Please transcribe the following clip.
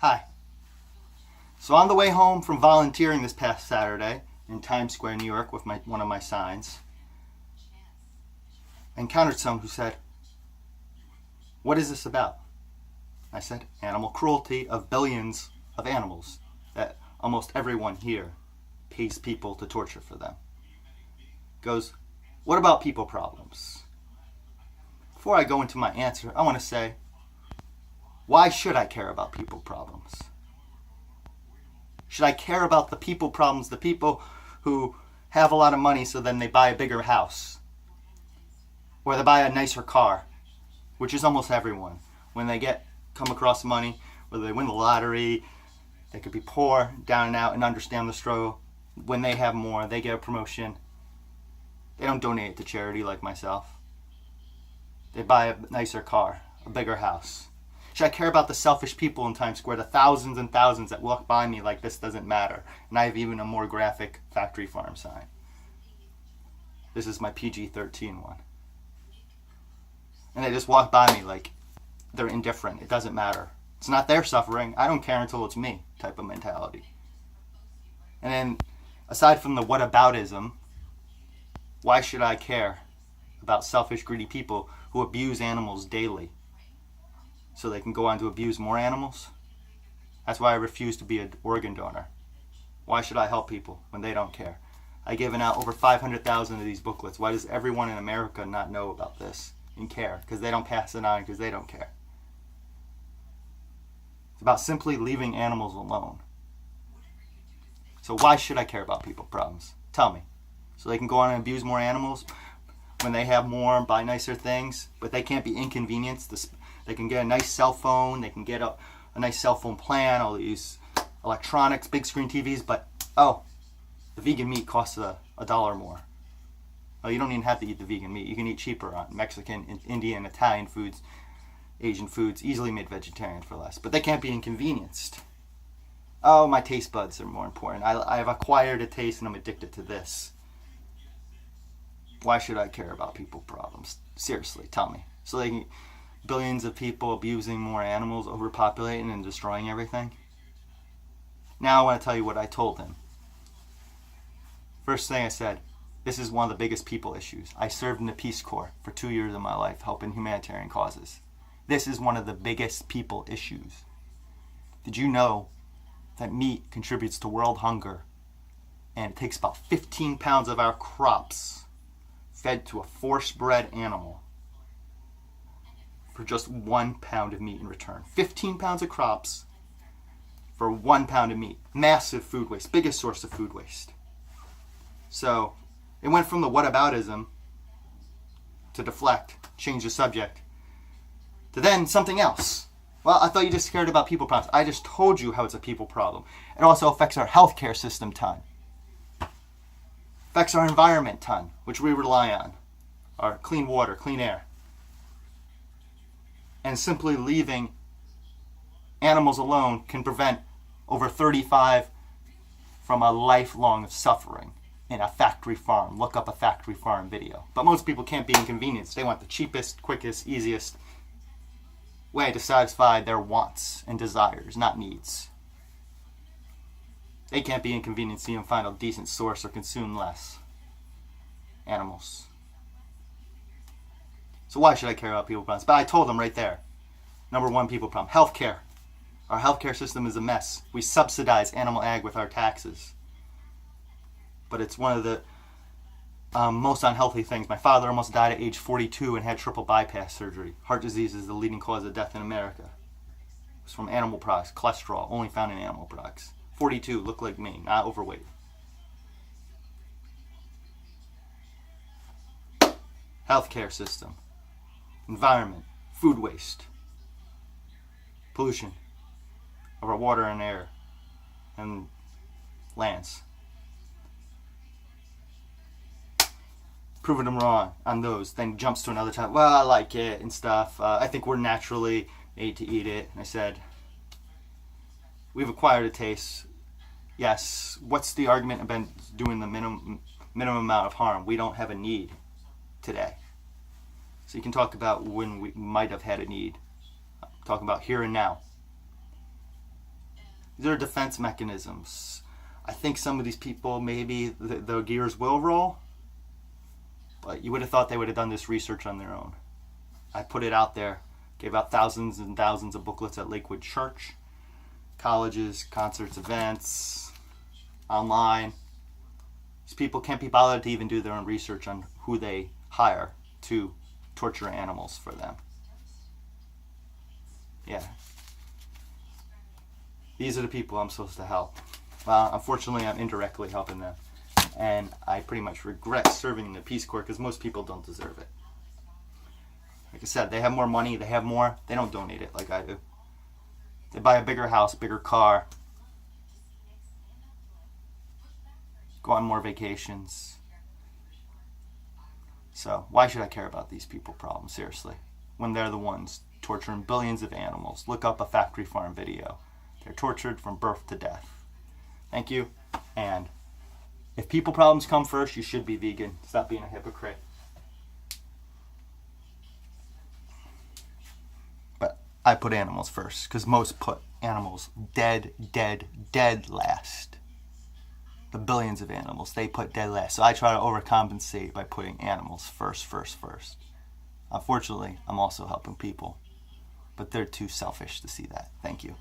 Hi. So on the way home from volunteering this past Saturday in Times Square, New York with one of my signs, I encountered someone who said, "What is this about?" I said, "Animal cruelty of billions of animals that almost everyone here pays people to torture for them." Goes, "What about people problems?" Before I go into my answer, I want to say, why should I care about people problems? Should I care about the people problems, the people who have a lot of money so then they buy a bigger house? Or they buy a nicer car, which is almost everyone. When they come across money, whether they win the lottery, they could be poor, down and out, and understand the struggle. When they have more, they get a promotion. They don't donate it to charity like myself. They buy a nicer car, a bigger house. Should I care about the selfish people in Times Square, the thousands and thousands that walk by me like this doesn't matter? And I have even a more graphic factory farm sign. This is my PG-13 one. And they just walk by me like they're indifferent. It doesn't matter. It's not their suffering. I don't care until it's me type of mentality. And then, aside from the whataboutism, why should I care about selfish, greedy people who abuse animals daily so they can go on to abuse more animals? That's why I refuse to be an organ donor. Why should I help people when they don't care? I've given out over 500,000 of these booklets. Why does everyone in America not know about this and care? Because they don't pass it on because they don't care. It's about simply leaving animals alone. So why should I care about people problems? Tell me. So they can go on and abuse more animals when they have more and buy nicer things, but they can't be inconvenienced. They can get a nice cell phone, they can get a nice cell phone plan, all these electronics, big screen TVs, but the vegan meat costs $1 more. Oh, you don't even have to eat the vegan meat. You can eat cheaper on Mexican, Indian, Italian foods, Asian foods, easily made vegetarian for less. But they can't be inconvenienced. Oh, my taste buds are more important. I've acquired a taste and I'm addicted to this. Why should I care about people problems? Seriously, tell me. So they can, billions of people abusing more animals, overpopulating and destroying everything? Now I want to tell you what I told him. First thing I said, this is one of the biggest people issues. I served in the Peace Corps for 2 years of my life helping humanitarian causes. This is one of the biggest people issues. Did you know that meat contributes to world hunger and it takes about 15 pounds of our crops fed to a force-bred animal for just 1 pound of meat in return? 15 pounds of crops for 1 pound of meat. Massive food waste, biggest source of food waste. So it went from the whataboutism to deflect, change the subject, to then something else. Well, I thought you just cared about people problems. I just told you how it's a people problem. It also affects our healthcare system ton. Affects our environment ton, which we rely on. Our clean water, clean air. And simply leaving animals alone can prevent over 35 from a lifelong of suffering in a factory farm. Look up a factory farm video. But most people can't be inconvenienced. They want the cheapest, quickest, easiest way to satisfy their wants and desires, not needs. They can't be inconvenienced and find a decent source or consume less animals. So why should I care about people problems? But I told them right there. Number one people problem, healthcare. Our healthcare system is a mess. We subsidize animal ag with our taxes. But it's one of the most unhealthy things. My father almost died at age 42 and had triple bypass surgery. Heart disease is the leading cause of death in America. It's from animal products, cholesterol, only found in animal products. 42, look like me, not overweight. Healthcare system, environment, food waste, pollution of our water and air and lands. Proving them wrong on those, then jumps to another time. Well, I like it and stuff. I think we're naturally made to eat it. And I said, we've acquired a taste. Yes. What's the argument about doing the minimum amount of harm? We don't have a need today. So you can talk about when we might have had a need. I'm talking about here and now. These are defense mechanisms. I think some of these people, maybe the gears will roll, but you would have thought they would have done this research on their own. I put it out there, gave out thousands and thousands of booklets at Lakewood Church, colleges, concerts, events, online. These people can't be bothered to even do their own research on who they hire to torture animals for them. Yeah. These are the people I'm supposed to help. Well, unfortunately, I'm indirectly helping them. And I pretty much regret serving in the Peace Corps because most people don't deserve it. Like I said, they have more money, they have more, they don't donate it like I do. They buy a bigger house, bigger car, go on more vacations. So why should I care about these people problems, seriously, when they're the ones torturing billions of animals? Look up a factory farm video. They're tortured from birth to death. Thank you. And if people problems come first, you should be vegan. Stop being a hypocrite. But I put animals first because most put animals dead last. The billions of animals, they put dead last. So I try to overcompensate by putting animals first. Unfortunately, I'm also helping people. But they're too selfish to see that. Thank you.